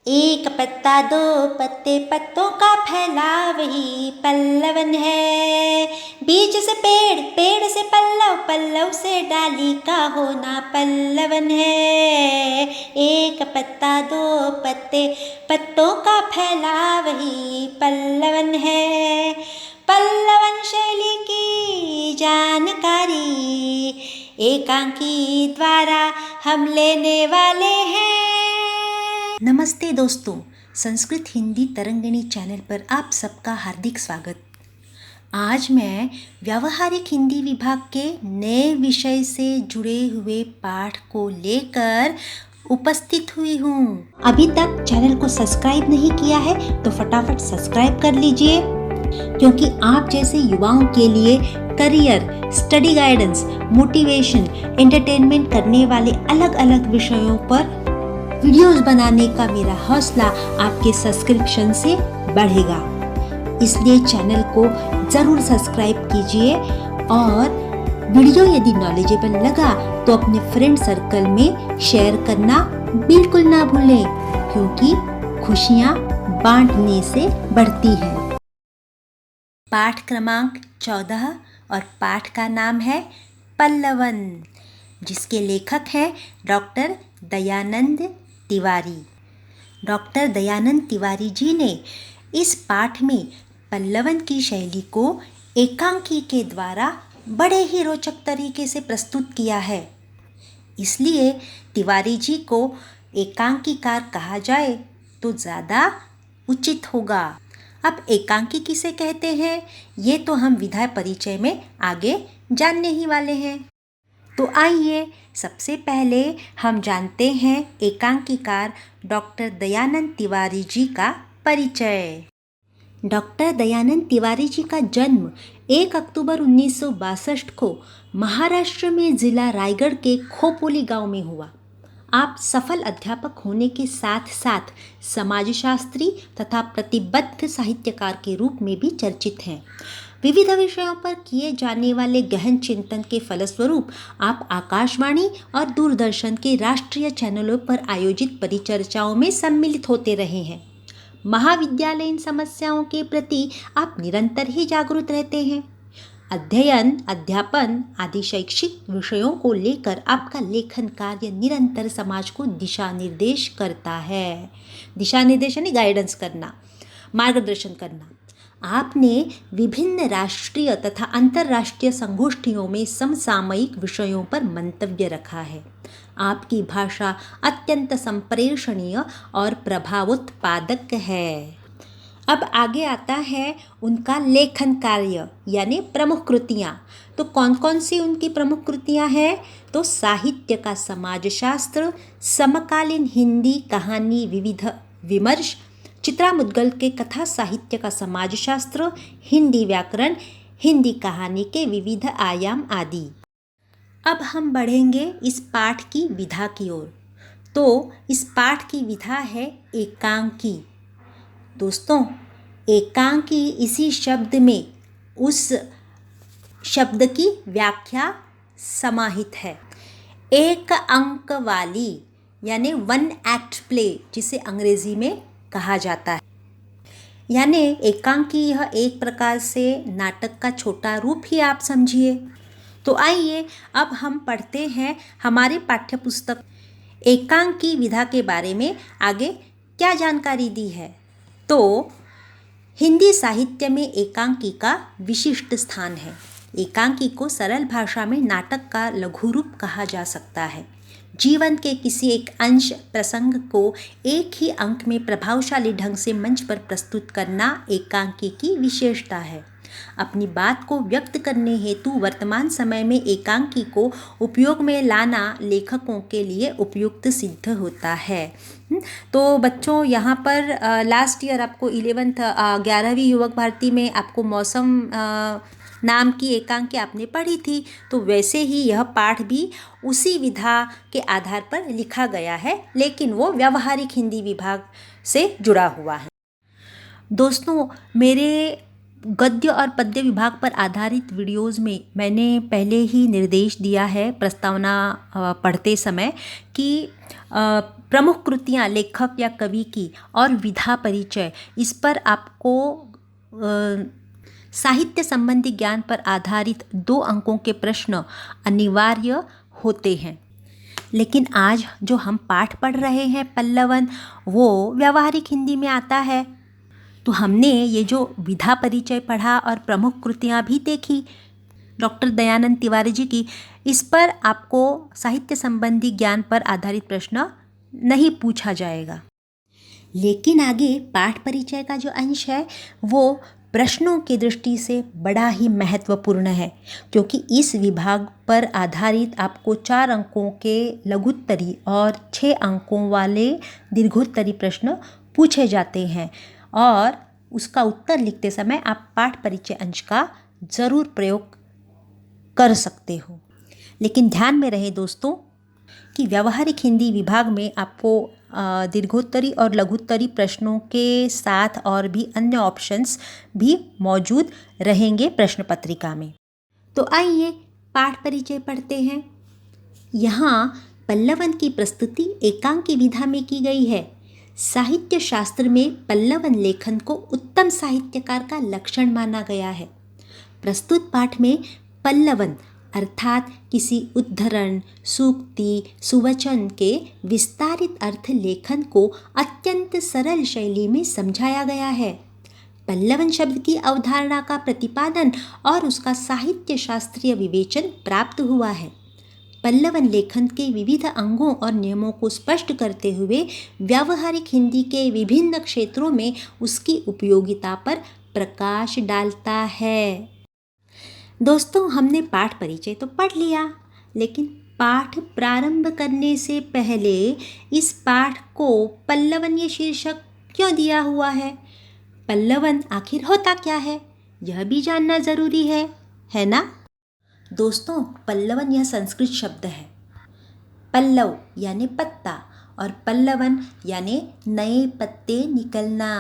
एक पत्ता दो पत्ते पत्तों का फैलाव ही पल्लवन है। बीज से पेड़, पेड़ से पल्लव, पल्लव से डाली का होना पल्लवन है। एक पत्ता दो पत्ते पत्तों का फैलाव ही पल्लवन है। पल्लवन शैली की जानकारी एकांकी द्वारा हम लेने वाले हैं। नमस्ते दोस्तों, संस्कृत हिंदी तरंगिणी चैनल पर आप सबका हार्दिक स्वागत। आज मैं व्यावहारिक हिंदी विभाग के नए विषय से जुड़े हुए पाठ को लेकर उपस्थित हुई हूँ। अभी तक चैनल को सब्सक्राइब नहीं किया है तो फटाफट सब्सक्राइब कर लीजिए, क्योंकि आप जैसे युवाओं के लिए career, study guidance, motivation, entertainment करने वाले अलग अलग विषयों पर वीडियोस बनाने का मेरा हौसला आपके सब्सक्रिप्शन से बढ़ेगा। इसलिए चैनल को ज़रूर सब्सक्राइब कीजिए और वीडियो यदि नॉलेजेबल लगा तो अपने फ्रेंड सर्कल में शेयर करना बिल्कुल ना भूलें, क्योंकि खुशियाँ बांटने से बढ़ती है। पाठ क्रमांक 14 और पाठ का नाम है पल्लवन, जिसके लेखक हैं डॉक्टर दयानंद तिवारी। डॉक्टर दयानंद तिवारी जी ने इस पाठ में पल्लवन की शैली को एकांकी के द्वारा बड़े ही रोचक तरीके से प्रस्तुत किया है। इसलिए तिवारी जी को एकांकीकार कहा जाए तो ज़्यादा उचित होगा। अब एकांकी किसे कहते हैं ये तो हम विधा परिचय में आगे जानने ही वाले हैं। तो आइए सबसे पहले हम जानते हैं एकांकीकार डॉक्टर दयानंद तिवारी जी का परिचय। डॉक्टर दयानंद तिवारी जी का जन्म 1 अक्टूबर 1962 को महाराष्ट्र में ज़िला रायगढ़ के खोपोली गांव में हुआ। आप सफल अध्यापक होने के साथ साथ समाजशास्त्री तथा प्रतिबद्ध साहित्यकार के रूप में भी चर्चित हैं। विविध विषयों पर किए जाने वाले गहन चिंतन के फलस्वरूप आप आकाशवाणी और दूरदर्शन के राष्ट्रीय चैनलों पर आयोजित परिचर्चाओं में सम्मिलित होते रहे हैं। महाविद्यालयीन समस्याओं के प्रति आप निरंतर ही जागरूक रहते हैं। अध्ययन, अध्यापन आदि शैक्षिक विषयों को लेकर आपका लेखन कार्य निरंतर समाज को दिशा निर्देश करता है। दिशा निर्देश यानी गाइडेंस करना, मार्गदर्शन करना। आपने विभिन्न राष्ट्रीय तथा अंतर्राष्ट्रीय संगोष्ठियों में समसामयिक विषयों पर मंतव्य रखा है। आपकी भाषा अत्यंत संप्रेषणीय और प्रभावोत्पादक है। अब आगे आता है उनका लेखन कार्य यानी प्रमुख कृतियाँ। तो कौन कौन सी उनकी प्रमुख कृतियाँ हैं? तो साहित्य का समाजशास्त्र, समकालीन हिंदी कहानी विविध विमर्श, चित्रा मुद्गल के कथा साहित्य का समाजशास्त्र, हिंदी व्याकरण, हिंदी कहानी के विविध आयाम आदि। अब हम बढ़ेंगे इस पाठ की विधा की ओर। तो इस पाठ की विधा है एकांकी। दोस्तों, एकांकी इसी शब्द में उस शब्द की व्याख्या समाहित है। एक अंक वाली यानी 1 एक्ट प्ले, जिसे अंग्रेजी में कहा जाता है। यानी एकांकी यह एक प्रकार से नाटक का छोटा रूप ही आप समझिए। तो आइए अब हम पढ़ते हैं हमारे पाठ्यपुस्तक एकांकी विधा के बारे में आगे क्या जानकारी दी है। तो हिंदी साहित्य में एकांकी का विशिष्ट स्थान है। एकांकी को सरल भाषा में नाटक का लघु रूप कहा जा सकता है। जीवन के किसी एक अंश प्रसंग को एक ही अंक में प्रभावशाली ढंग से मंच पर प्रस्तुत करना एकांकी की विशेषता है। अपनी बात को व्यक्त करने हेतु वर्तमान समय में एकांकी को उपयोग में लाना लेखकों के लिए उपयुक्त सिद्ध होता है। तो बच्चों, यहाँ पर लास्ट ईयर आपको 11वीं युवक भारती में आपको मौसम नाम की एकांकी आपने पढ़ी थी। तो वैसे ही यह पाठ भी उसी विधा के आधार पर लिखा गया है, लेकिन वो व्यावहारिक हिंदी विभाग से जुड़ा हुआ है। दोस्तों, मेरे गद्य और पद्य विभाग पर आधारित वीडियोज़ में मैंने पहले ही निर्देश दिया है प्रस्तावना पढ़ते समय कि प्रमुख कृतियाँ लेखक या कवि की और विधा परिचय, इस पर आपको साहित्य संबंधी ज्ञान पर आधारित 2 अंकों के प्रश्न अनिवार्य होते हैं। लेकिन आज जो हम पाठ पढ़ रहे हैं पल्लवन, वो व्यावहारिक हिंदी में आता है। तो हमने ये जो विधा परिचय पढ़ा और प्रमुख कृतियाँ भी देखी डॉक्टर दयानंद तिवारी जी की, इस पर आपको साहित्य संबंधी ज्ञान पर आधारित प्रश्न नहीं पूछा जाएगा। लेकिन आगे पाठ परिचय का जो अंश है वो प्रश्नों की दृष्टि से बड़ा ही महत्वपूर्ण है, क्योंकि इस विभाग पर आधारित आपको 4 अंकों के लघुत्तरी और 6 अंकों वाले दीर्घोत्तरी प्रश्न पूछे जाते हैं और उसका उत्तर लिखते समय आप पाठ परिचय अंश का ज़रूर प्रयोग कर सकते हो। लेकिन ध्यान में रहे दोस्तों कि व्यावहारिक हिंदी विभाग में आपको दीर्घोत्तरी और लघुत्तरी प्रश्नों के साथ और भी अन्य ऑप्शंस भी मौजूद रहेंगे प्रश्न पत्रिका में। तो आइए पाठ परिचय पढ़ते हैं। यहाँ पल्लवन की प्रस्तुति एकांकी विधा में की गई है। साहित्य शास्त्र में पल्लवन लेखन को उत्तम साहित्यकार का लक्षण माना गया है। प्रस्तुत पाठ में पल्लवन अर्थात किसी उद्धरण, सूक्ति, सुवचन के विस्तारित अर्थ लेखन को अत्यंत सरल शैली में समझाया गया है। पल्लवन शब्द की अवधारणा का प्रतिपादन और उसका साहित्य शास्त्रीय विवेचन प्राप्त हुआ है। पल्लवन लेखन के विविध अंगों और नियमों को स्पष्ट करते हुए व्यावहारिक हिंदी के विभिन्न क्षेत्रों में उसकी उपयोगिता पर प्रकाश डालता है। दोस्तों, हमने पाठ परिचय तो पढ़ लिया, लेकिन पाठ प्रारंभ करने से पहले इस पाठ को पल्लवन ये शीर्षक क्यों दिया हुआ है? पल्लवन आखिर होता क्या है, यह भी जानना ज़रूरी है ना? दोस्तों, पल्लवन यह संस्कृत शब्द है। पल्लव यानी पत्ता और पल्लवन यानी नए पत्ते निकलना।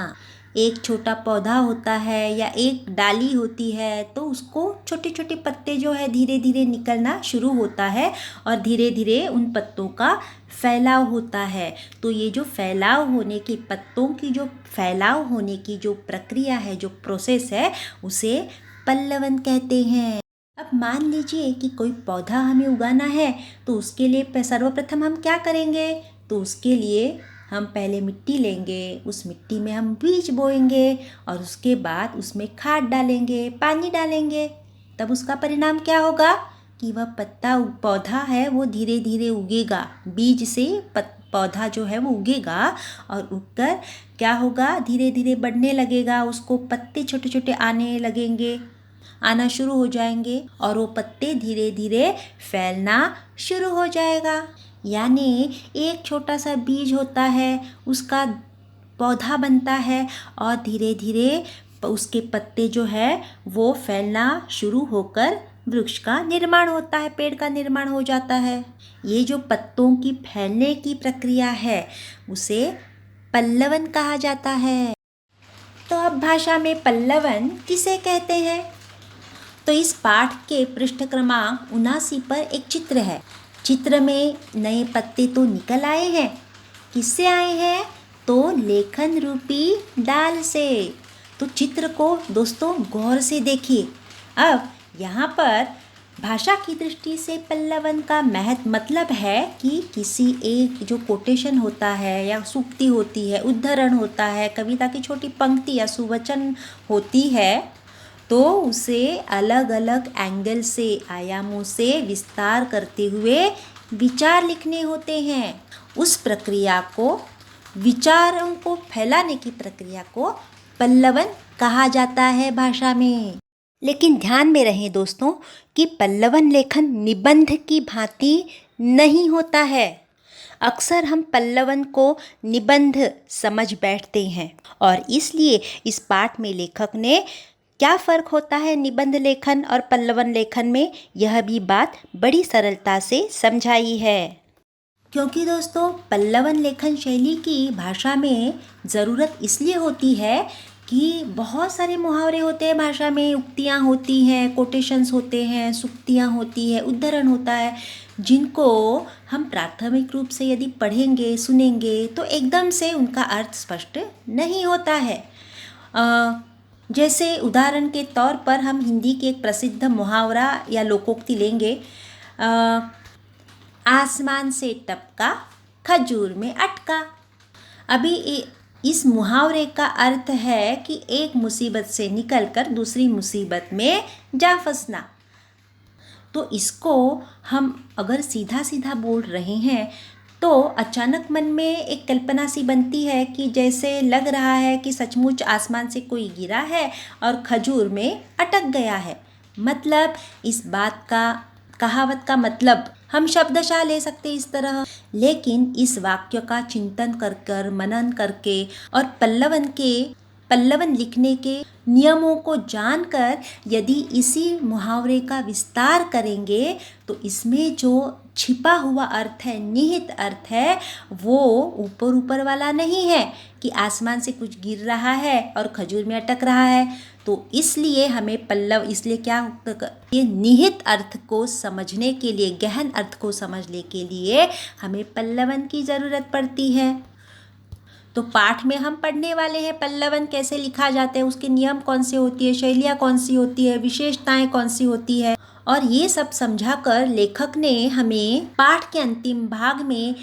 एक छोटा पौधा होता है या एक डाली होती है तो उसको छोटे छोटे पत्ते जो है धीरे धीरे निकलना शुरू होता है और धीरे धीरे उन पत्तों का फैलाव होता है। तो ये जो फैलाव होने की, पत्तों की जो फैलाव होने की जो प्रक्रिया है, जो प्रोसेस है, उसे पल्लवन कहते हैं। अब मान लीजिए कि कोई पौधा हमें उगाना है तो उसके लिए सर्वप्रथम हम क्या करेंगे? तो उसके लिए हम पहले मिट्टी लेंगे, उस मिट्टी में हम बीज बोएंगे और उसके बाद उसमें खाद डालेंगे, पानी डालेंगे। तब उसका परिणाम क्या होगा कि वह पौधा है वो धीरे धीरे उगेगा। बीज से पौधा जो है वो उगेगा और उगकर क्या होगा, धीरे धीरे बढ़ने लगेगा। उसको पत्ते छोटे छोटे आना शुरू हो जाएंगे और वो पत्ते धीरे धीरे फैलना शुरू हो जाएगा। यानी एक छोटा सा बीज होता है, उसका पौधा बनता है और धीरे धीरे उसके पत्ते जो है वो फैलना शुरू होकर वृक्ष का निर्माण होता है, पेड़ का निर्माण हो जाता है। ये जो पत्तों की फैलने की प्रक्रिया है उसे पल्लवन कहा जाता है। तो अब भाषा में पल्लवन किसे कहते हैं? तो इस पाठ के पृष्ठ क्रमांक 79 पर एक चित्र है। चित्र में नए पत्ते तो निकल आए हैं। किससे आए हैं? तो लेखन रूपी डाल से। तो चित्र को दोस्तों गौर से देखिए। अब यहाँ पर भाषा की दृष्टि से पल्लवन का मतलब है कि किसी एक जो कोटेशन होता है या सूक्ति होती है, उद्धरण होता है, कविता की छोटी पंक्ति या सुवचन होती है, तो उसे अलग अलग एंगल से, आयामों से विस्तार करते हुए विचार लिखने होते हैं। उस प्रक्रिया को, विचारों को फैलाने की प्रक्रिया को पल्लवन कहा जाता है भाषा में। लेकिन ध्यान में रहे दोस्तों कि पल्लवन लेखन निबंध की भांति नहीं होता है। अक्सर हम पल्लवन को निबंध समझ बैठते हैं और इसलिए इस पाठ में लेखक ने क्या फ़र्क होता है निबंध लेखन और पल्लवन लेखन में, यह भी बात बड़ी सरलता से समझाई है। क्योंकि दोस्तों पल्लवन लेखन शैली की भाषा में ज़रूरत इसलिए होती है कि बहुत सारे मुहावरे होते हैं भाषा में, उक्तियाँ होती हैं, कोटेशंस होते हैं, सूक्तियाँ होती है, उद्धरण होता है, जिनको हम प्राथमिक रूप से यदि पढ़ेंगे सुनेंगे तो एकदम से उनका अर्थ स्पष्ट नहीं होता है। जैसे उदाहरण के तौर पर हम हिंदी के एक प्रसिद्ध मुहावरा या लोकोक्ति लेंगे, आसमान से टपका खजूर में अटका। अभी इस मुहावरे का अर्थ है कि एक मुसीबत से निकलकर दूसरी मुसीबत में जा फंसना। तो इसको हम अगर सीधा सीधा बोल रहे हैं तो अचानक मन में एक कल्पना सी बनती है कि जैसे लग रहा है कि सचमुच आसमान से कोई गिरा है और खजूर में अटक गया है। मतलब इस बात का, कहावत का मतलब हम शब्दशः ले सकते इस तरह, लेकिन इस वाक्य का चिंतन कर मनन करके और पल्लवन लिखने के नियमों को जानकर यदि इसी मुहावरे का विस्तार करेंगे तो इसमें जो छिपा हुआ अर्थ है, निहित अर्थ है, वो ऊपर वाला नहीं है कि आसमान से कुछ गिर रहा है और खजूर में अटक रहा है। तो इसलिए हमें ये निहित अर्थ को समझने के लिए, गहन अर्थ को समझने के लिए हमें पल्लवन की ज़रूरत पड़ती है। तो पाठ में हम पढ़ने वाले हैं पल्लवन कैसे लिखा जाता है, उसके नियम कौन से होती है, शैलियाँ कौन सी होती है, विशेषताएं कौन सी होती है, और ये सब समझाकर लेखक ने हमें पाठ के अंतिम भाग में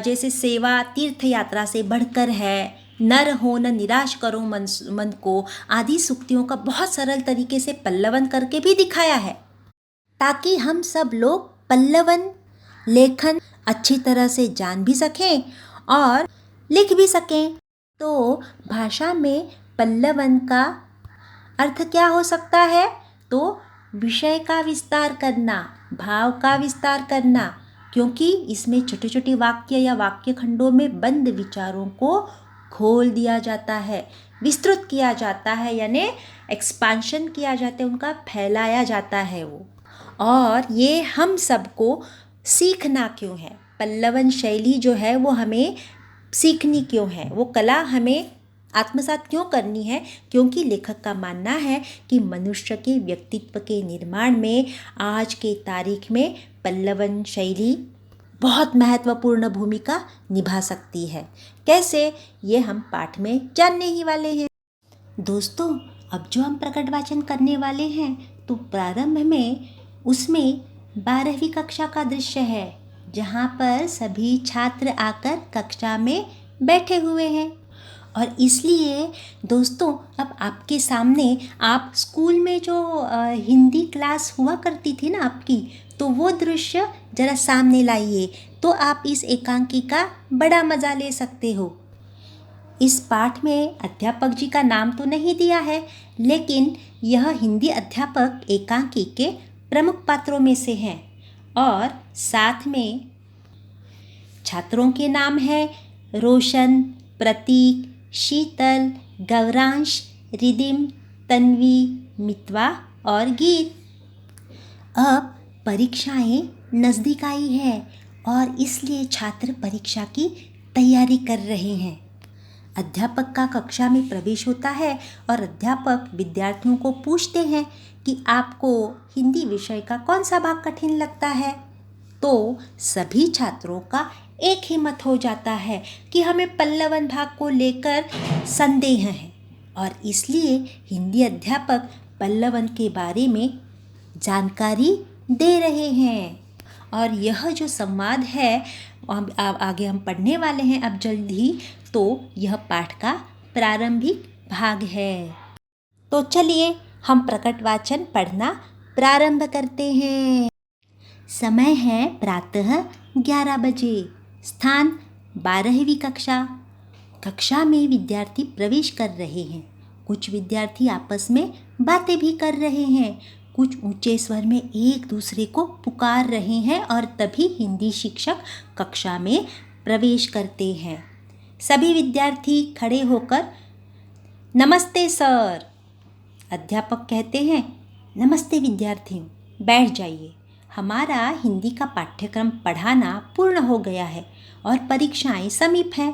जैसे सेवा तीर्थ यात्रा से बढ़कर है, नर हो न निराश करो मन को, आदि सूक्तियों का बहुत सरल तरीके से पल्लवन करके भी दिखाया है, ताकि हम सब लोग पल्लवन लेखन अच्छी तरह से जान भी सकें और लिख भी सकें। तो भाषा में पल्लवन का अर्थ क्या हो सकता है? तो विषय का विस्तार करना, भाव का विस्तार करना, क्योंकि इसमें छोटे छोटे वाक्य या वाक्य खंडों में बंद विचारों को खोल दिया जाता है, विस्तृत किया जाता है, यानी एक्सपांशन किया जाता है, उनका फैलाया जाता है वो। और ये हम सबको सीखना क्यों है? पल्लवन शैली जो है वो हमें सीखनी क्यों है? वो कला हमें आत्मसात क्यों करनी है? क्योंकि लेखक का मानना है कि मनुष्य के व्यक्तित्व के निर्माण में आज के तारीख में पल्लवन शैली बहुत महत्वपूर्ण भूमिका निभा सकती है। कैसे? ये हम पाठ में जानने ही वाले हैं। दोस्तों, अब जो हम प्रकट वाचन करने वाले हैं तो प्रारंभ में उसमें 12वीं कक्षा का दृश्य है, जहाँ पर सभी छात्र आकर कक्षा में बैठे हुए हैं। और इसलिए दोस्तों, अब आपके सामने, आप स्कूल में जो हिंदी क्लास हुआ करती थी ना आपकी, तो वो दृश्य ज़रा सामने लाइए, तो आप इस एकांकी का बड़ा मज़ा ले सकते हो। इस पाठ में अध्यापक जी का नाम तो नहीं दिया है, लेकिन यह हिंदी अध्यापक एकांकी के प्रमुख पात्रों में से हैं, और साथ में छात्रों के नाम है रोशन, प्रतीक, शीतल, गौरांश, रिदिम, तन्वी, मितवा और गीत। अब परीक्षाएं नज़दीक आई है और इसलिए छात्र परीक्षा की तैयारी कर रहे हैं। अध्यापक का कक्षा में प्रवेश होता है और अध्यापक विद्यार्थियों को पूछते हैं कि आपको हिंदी विषय का कौन सा भाग कठिन लगता है। तो सभी छात्रों का एक ही मत हो जाता है कि हमें पल्लवन भाग को लेकर संदेह है, और इसलिए हिंदी अध्यापक पल्लवन के बारे में जानकारी दे रहे हैं। और यह जो संवाद है आगे हम पढ़ने वाले हैं अब जल्द ही, तो यह पाठ का प्रारंभिक भाग है। तो चलिए हम प्रकट वाचन पढ़ना प्रारंभ करते हैं। समय है प्रातः 11 बजे। स्थान 12वीं कक्षा। कक्षा में विद्यार्थी प्रवेश कर रहे हैं। कुछ विद्यार्थी आपस में बातें भी कर रहे हैं, कुछ ऊंचे स्वर में एक दूसरे को पुकार रहे हैं, और तभी हिंदी शिक्षक कक्षा में प्रवेश करते हैं। सभी विद्यार्थी खड़े होकर नमस्ते सर। अध्यापक कहते हैं, नमस्ते विद्यार्थियों, बैठ जाइए। हमारा हिंदी का पाठ्यक्रम पढ़ाना पूर्ण हो गया है और परीक्षाएं समीप हैं।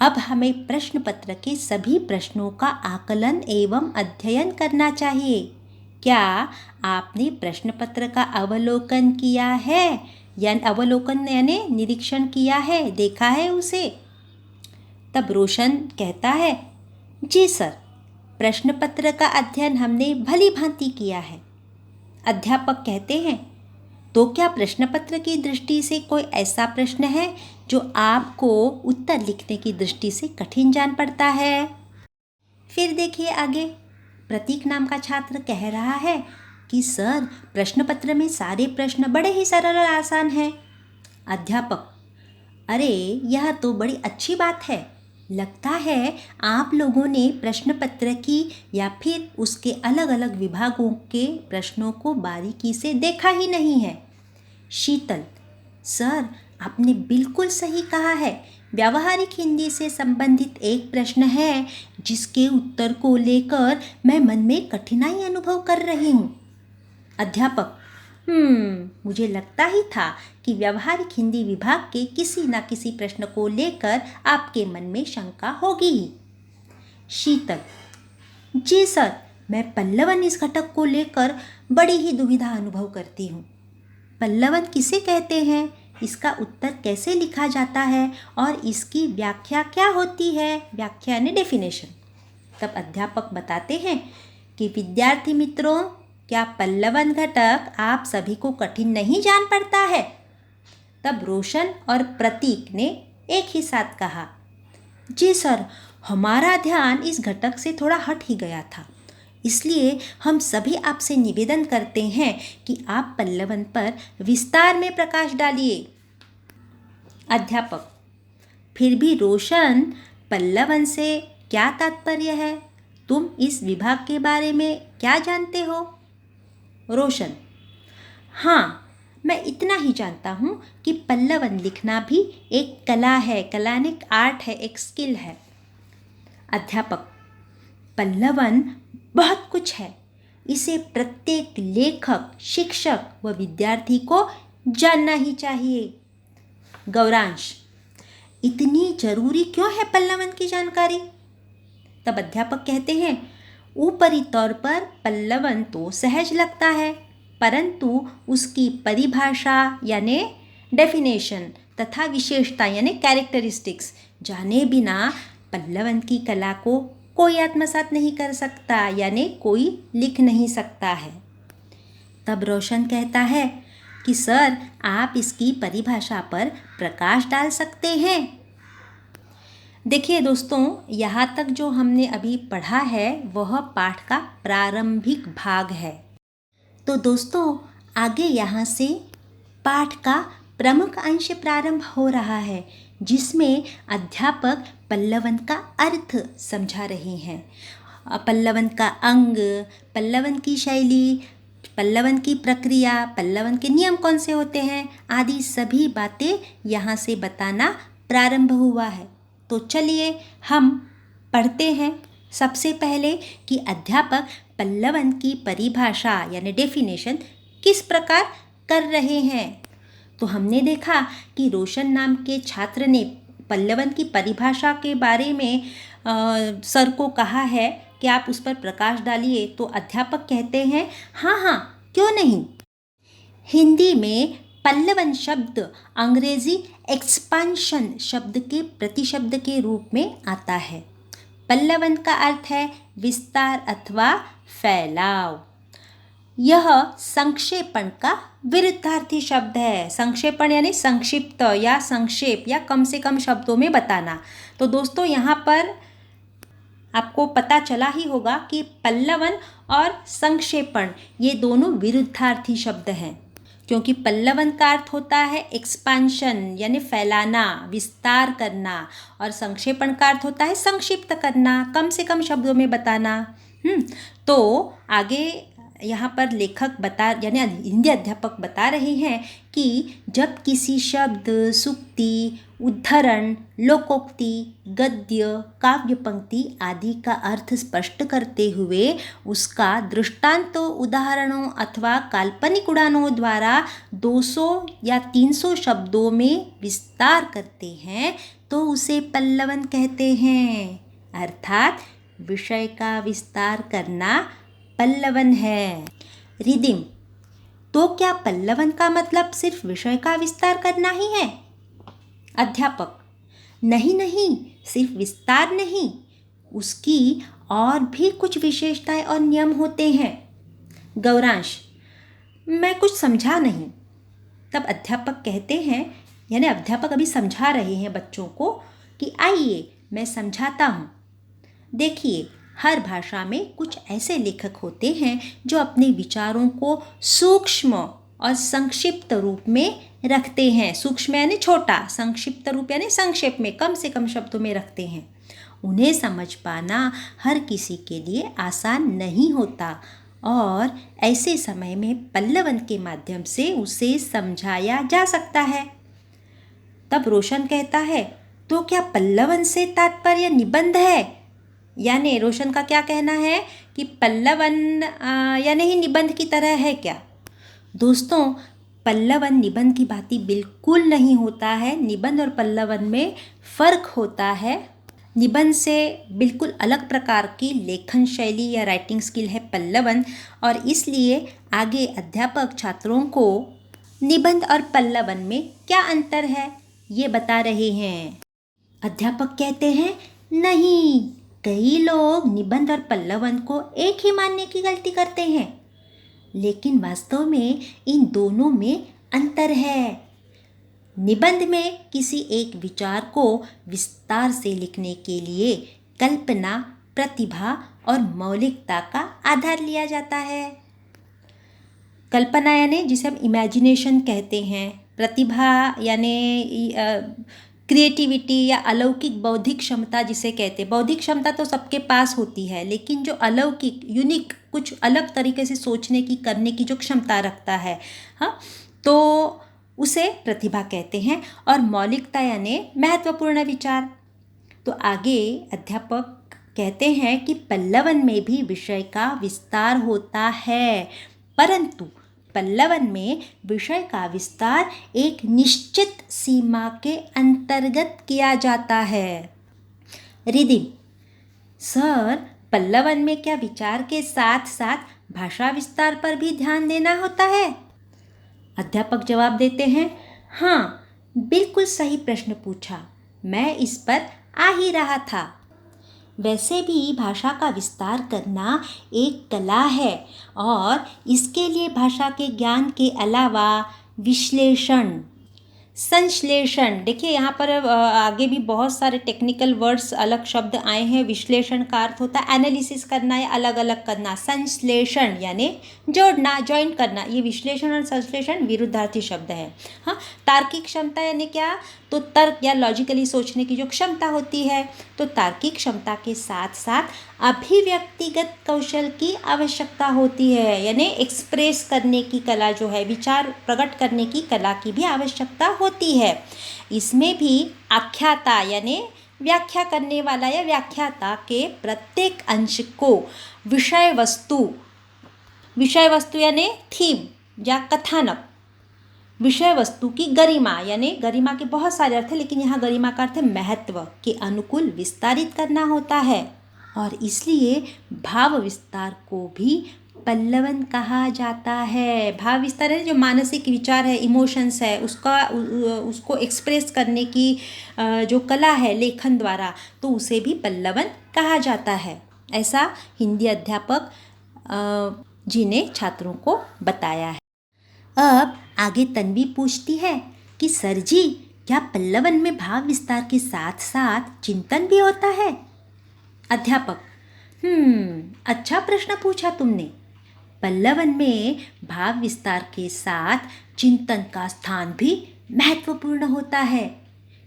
अब हमें प्रश्न पत्र के सभी प्रश्नों का आकलन एवं अध्ययन करना चाहिए। क्या आपने प्रश्न पत्र का अवलोकन किया है या अवलोकन यानी निरीक्षण किया है, देखा है उसे? तब रोशन कहता है, जी सर, प्रश्न पत्र का अध्ययन हमने भली भांति किया है। अध्यापक कहते हैं, तो क्या प्रश्न पत्र की दृष्टि से कोई ऐसा प्रश्न है जो आपको उत्तर लिखने की दृष्टि से कठिन जान पड़ता है? फिर देखिए आगे, प्रतीक नाम का छात्र कह रहा है कि सर, प्रश्न पत्र में सारे प्रश्न बड़े ही सरल और आसान हैं। अध्यापक, अरे यह तो बड़ी अच्छी बात है। लगता है आप लोगों ने प्रश्न पत्र की या फिर उसके अलग अलग विभागों के प्रश्नों को बारीकी से देखा ही नहीं है। शीतल, सर आपने बिल्कुल सही कहा है। व्यावहारिक हिंदी से संबंधित एक प्रश्न है जिसके उत्तर को लेकर मैं मन में कठिनाई अनुभव कर रही हूँ। अध्यापक, मुझे लगता ही था कि व्यावहारिक हिंदी विभाग के किसी न किसी प्रश्न को लेकर आपके मन में शंका होगी ही। शीतल, जी सर, मैं पल्लवन इस घटक को लेकर बड़ी ही दुविधा अनुभव करती हूँ। पल्लवन किसे कहते हैं, इसका उत्तर कैसे लिखा जाता है और इसकी व्याख्या क्या होती है? व्याख्या यानी डेफिनेशन। तब अध्यापक बताते हैं कि विद्यार्थी मित्रों, क्या पल्लवन घटक आप सभी को कठिन नहीं जान पड़ता है? तब रोशन और प्रतीक ने एक ही साथ कहा, जी सर, हमारा ध्यान इस घटक से थोड़ा हट ही गया था, इसलिए हम सभी आपसे निवेदन करते हैं कि आप पल्लवन पर विस्तार में प्रकाश डालिए। अध्यापक, फिर भी रोशन, पल्लवन से क्या तात्पर्य है? तुम इस विभाग के बारे में क्या जानते हो? रोशन, हाँ, मैं इतना ही जानता हूँ कि पल्लवन लिखना भी एक कला है, कला यानी आर्ट है, एक स्किल है। अध्यापक, पल्लवन बहुत कुछ है, इसे प्रत्येक लेखक, शिक्षक व विद्यार्थी को जानना ही चाहिए। गौरांश, इतनी जरूरी क्यों है पल्लवन की जानकारी? तब अध्यापक कहते हैं, ऊपरी तौर पर पल्लवन तो सहज लगता है, परंतु उसकी परिभाषा यानी डेफिनेशन तथा विशेषता यानी कैरेक्टरिस्टिक्स जाने बिना पल्लवन की कला को कोई आत्मसात नहीं कर सकता, यानी कोई लिख नहीं सकता है। तब रोशन कहता है कि सर, आप इसकी परिभाषा पर प्रकाश डाल सकते हैं। देखिए दोस्तों, यहाँ तक जो हमने अभी पढ़ा है वह पाठ का प्रारंभिक भाग है। तो दोस्तों, आगे यहाँ से पाठ का प्रमुख अंश प्रारंभ हो रहा है, जिसमें अध्यापक पल्लवन का अर्थ समझा रहे हैं। पल्लवन का अंग, पल्लवन की शैली, पल्लवन की प्रक्रिया, पल्लवन के नियम कौन से होते हैं आदि सभी बातें यहाँ से बताना प्रारंभ हुआ है। तो चलिए हम पढ़ते हैं। सबसे पहले कि अध्यापक पल्लवन की परिभाषा यानी डेफिनेशन किस प्रकार कर रहे हैं। तो हमने देखा कि रोशन नाम के छात्र ने पल्लवन की परिभाषा के बारे में सर को कहा है कि आप उस पर प्रकाश डालिए। तो अध्यापक कहते हैं, हाँ, क्यों नहीं। हिंदी में पल्लवन शब्द अंग्रेजी एक्सपांशन शब्द के प्रतिशब्द के रूप में आता है। पल्लवन का अर्थ है विस्तार अथवा फैलाव। यह संक्षेपण का विरुद्धार्थी शब्द है। संक्षेपण यानी संक्षिप्त या संक्षेप या कम से कम शब्दों में बताना। तो दोस्तों, यहाँ पर आपको पता चला ही होगा कि पल्लवन और संक्षेपण ये दोनों विरुद्धार्थी शब्द हैं, क्योंकि पल्लवन का अर्थ होता है एक्सपांशन यानी फैलाना, विस्तार करना, और संक्षेपण का अर्थ होता है संक्षिप्त करना, कम से कम शब्दों में बताना। तो आगे यहाँ पर लेखक यानी हिंदी अध्यापक बता रहे हैं कि जब किसी शब्द, सूक्ति, उद्धरण, लोकोक्ति, गद्य, काव्य पंक्ति आदि का अर्थ स्पष्ट करते हुए उसका दृष्टांतों, उदाहरणों अथवा काल्पनिक उड़ानों द्वारा 200 या 300 शब्दों में विस्तार करते हैं तो उसे पल्लवन कहते हैं। अर्थात विषय का विस्तार करना पल्लवन है। रिदिम, तो क्या पल्लवन का मतलब सिर्फ विषय का विस्तार करना ही है? अध्यापक, नहीं, सिर्फ विस्तार नहीं, उसकी और भी कुछ विशेषताएं और नियम होते हैं। गौरांश, मैं कुछ समझा नहीं। तब अध्यापक कहते हैं, यानी अध्यापक अभी समझा रहे हैं बच्चों को कि आइए मैं समझाता हूँ। देखिए, हर भाषा में कुछ ऐसे लेखक होते हैं जो अपने विचारों को सूक्ष्म और संक्षिप्त रूप में रखते हैं। सूक्ष्म यानी छोटा, संक्षिप्त रूप यानी संक्षेप में, कम से कम शब्दों में रखते हैं। उन्हें समझ पाना हर किसी के लिए आसान नहीं होता और ऐसे समय में पल्लवन के माध्यम से उसे समझाया जा सकता है। तब रोशन कहता है, तो क्या पल्लवन से तात्पर्य निबंध है? यानी रोशन का क्या कहना है कि पल्लवन यानी ही निबंध की तरह है क्या? दोस्तों, पल्लवन निबंध की भांति बिल्कुल नहीं होता है। निबंध और पल्लवन में फ़र्क होता है। निबंध से बिल्कुल अलग प्रकार की लेखन शैली या राइटिंग स्किल है पल्लवन, और इसलिए आगे अध्यापक छात्रों को निबंध और पल्लवन में क्या अंतर है ये बता रहे हैं। अध्यापक कहते हैं, नहीं, कई लोग निबंध और पल्लवन को एक ही मानने की गलती करते हैं, लेकिन वास्तव में इन दोनों में अंतर है। निबंध में किसी एक विचार को विस्तार से लिखने के लिए कल्पना, प्रतिभा और मौलिकता का आधार लिया जाता है। कल्पना यानी जिसे हम इमेजिनेशन कहते हैं, प्रतिभा यानी क्रिएटिविटी या अलौकिक बौद्धिक क्षमता जिसे कहते हैं। बौद्धिक क्षमता तो सबके पास होती है, लेकिन जो अलौकिक, यूनिक, कुछ अलग तरीके से सोचने की, करने की जो क्षमता रखता है, हाँ, तो उसे प्रतिभा कहते हैं। और मौलिकता यानी महत्वपूर्ण विचार। तो आगे अध्यापक कहते हैं कि पल्लवन में भी विषय का विस्तार होता है, परंतु पल्लवन में विषय का विस्तार एक निश्चित सीमा के अंतर्गत किया जाता है। रिदिम, सर, पल्लवन में क्या विचार के साथ साथ भाषा विस्तार पर भी ध्यान देना होता है? अध्यापक जवाब देते हैं, हाँ, बिल्कुल सही प्रश्न पूछा, मैं इस पर आ ही रहा था। वैसे भी भाषा का विस्तार करना एक कला है और इसके लिए भाषा के ज्ञान के अलावा विश्लेषण, संश्लेषण, देखिए यहाँ पर आगे भी बहुत सारे टेक्निकल वर्ड्स, अलग शब्द आए हैं। विश्लेषण का अर्थ होता है एनालिसिस करना या अलग अलग करना। संश्लेषण यानी जोड़ना, जॉइंट करना। ये विश्लेषण और संश्लेषण विरुद्धार्थी शब्द है। हाँ, तार्किक क्षमता यानी क्या, तो तर्क या लॉजिकली सोचने की जो क्षमता होती है, तो तार्किक क्षमता के साथ साथ अभिव्यक्तिगत कौशल की आवश्यकता होती है, यानी एक्सप्रेस करने की कला जो है, विचार प्रकट करने की कला की भी आवश्यकता होती है। इसमें भी आख्याता यानी व्याख्या करने वाला या व्याख्याता के प्रत्येक अंश को विषय वस्तु यानी थीम या कथानक, विषय वस्तु की गरिमा, यानी गरिमा के बहुत सारे अर्थ हैं, लेकिन यहाँ गरिमा का अर्थ है महत्व के अनुकूल विस्तारित करना होता है। और इसलिए भाव विस्तार को भी पल्लवन कहा जाता है। भाव विस्तार है जो मानसिक विचार है, इमोशंस है, उसको एक्सप्रेस करने की जो कला है लेखन द्वारा, तो उसे भी पल्लवन कहा जाता है। ऐसा हिंदी अध्यापक जी ने छात्रों को बताया है। अब आगे तन्वी पूछती है कि सर जी, क्या पल्लवन में भाव विस्तार के साथ साथ चिंतन भी होता है? अध्यापक, अच्छा प्रश्न पूछा तुमने। पल्लवन में भाव विस्तार के साथ चिंतन का स्थान भी महत्वपूर्ण होता है,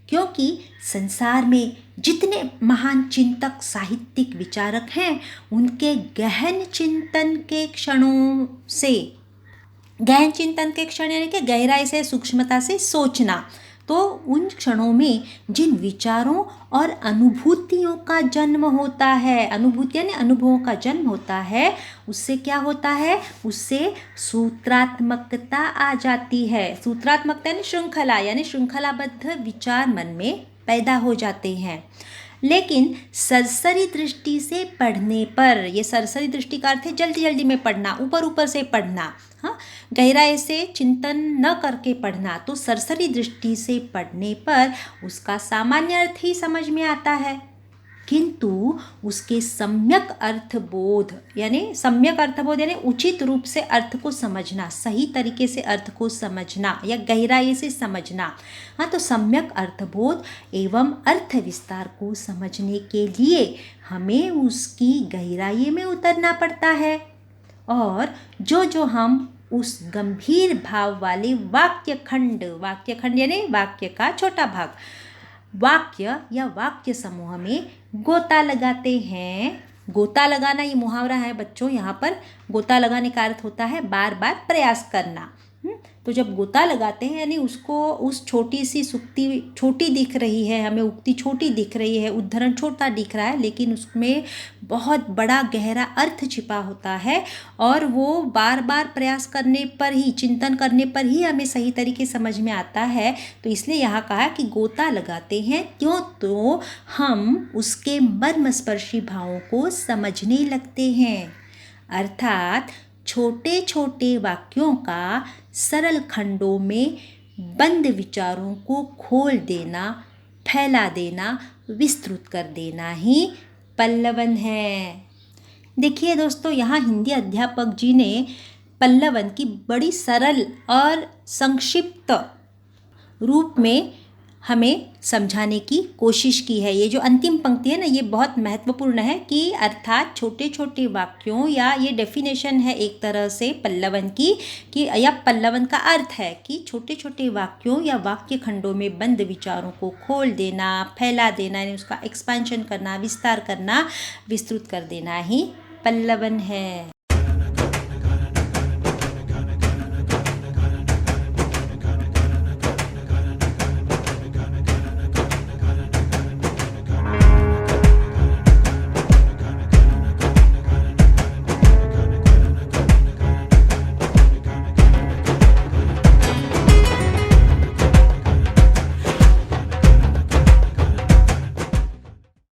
क्योंकि संसार में जितने महान चिंतक साहित्यिक विचारक हैं उनके गहन चिंतन के क्षणों से, गहन चिंतन के क्षण यानी कि गहराई से सूक्ष्मता से सोचना, तो उन क्षणों में जिन विचारों और अनुभूतियों का जन्म होता है, अनुभूति यानी अनुभवों का जन्म होता है, उससे क्या होता है, उससे सूत्रात्मकता आ जाती है। सूत्रात्मकता यानी श्रृंखला, यानी श्रृंखलाबद्ध विचार मन में पैदा हो जाते हैं। लेकिन सरसरी दृष्टि से पढ़ने पर, ये सरसरी दृष्टि का अर्थ है जल्दी जल्दी में पढ़ना, ऊपर ऊपर से पढ़ना, हाँ, गहराई से चिंतन न करके पढ़ना, तो सरसरी दृष्टि से पढ़ने पर उसका सामान्य अर्थ ही समझ में आता है, किंतु उसके सम्यक अर्थबोध यानी उचित रूप से अर्थ को समझना, सही तरीके से अर्थ को समझना या गहराई से समझना, हाँ, तो सम्यक अर्थबोध एवं अर्थ विस्तार को समझने के लिए हमें उसकी गहराई में उतरना पड़ता है। और जो हम उस गंभीर भाव वाले वाक्य खंड यानी वाक्य का छोटा भाग, वाक्य या वाक्य समूह में गोता लगाते हैं। गोता लगाना ये मुहावरा है बच्चों, यहाँ पर गोता लगाने का अर्थ होता है बार बार प्रयास करना। तो जब गोता लगाते हैं यानी उसको, उस छोटी सी सुक्ति छोटी दिख रही है, हमें उक्ति छोटी दिख रही है, उद्धरण छोटा दिख रहा है, लेकिन उसमें बहुत बड़ा गहरा अर्थ छिपा होता है और वो बार बार प्रयास करने पर ही, चिंतन करने पर ही हमें सही तरीके समझ में आता है। तो इसलिए यहाँ कहा कि गोता लगाते हैं, क्यों, तो हम उसके मर्मस्पर्शी भावों को समझने लगते हैं। अर्थात छोटे छोटे वाक्यों का सरल खंडों में बंद विचारों को खोल देना, फैला देना, विस्तृत कर देना ही पल्लवन है। देखिए दोस्तों, यहाँ हिंदी अध्यापक जी ने पल्लवन की बड़ी सरल और संक्षिप्त रूप में हमें समझाने की कोशिश की है। ये जो अंतिम पंक्ति है ना, ये बहुत महत्वपूर्ण है कि अर्थात छोटे छोटे वाक्यों, या ये डेफिनेशन है एक तरह से पल्लवन की, कि या पल्लवन का अर्थ है कि छोटे छोटे वाक्यों या वाक्य खंडों में बंद विचारों को खोल देना, फैला देना, यानी उसका एक्सपेंशन करना, विस्तार करना, विस्तृत कर देना ही पल्लवन है।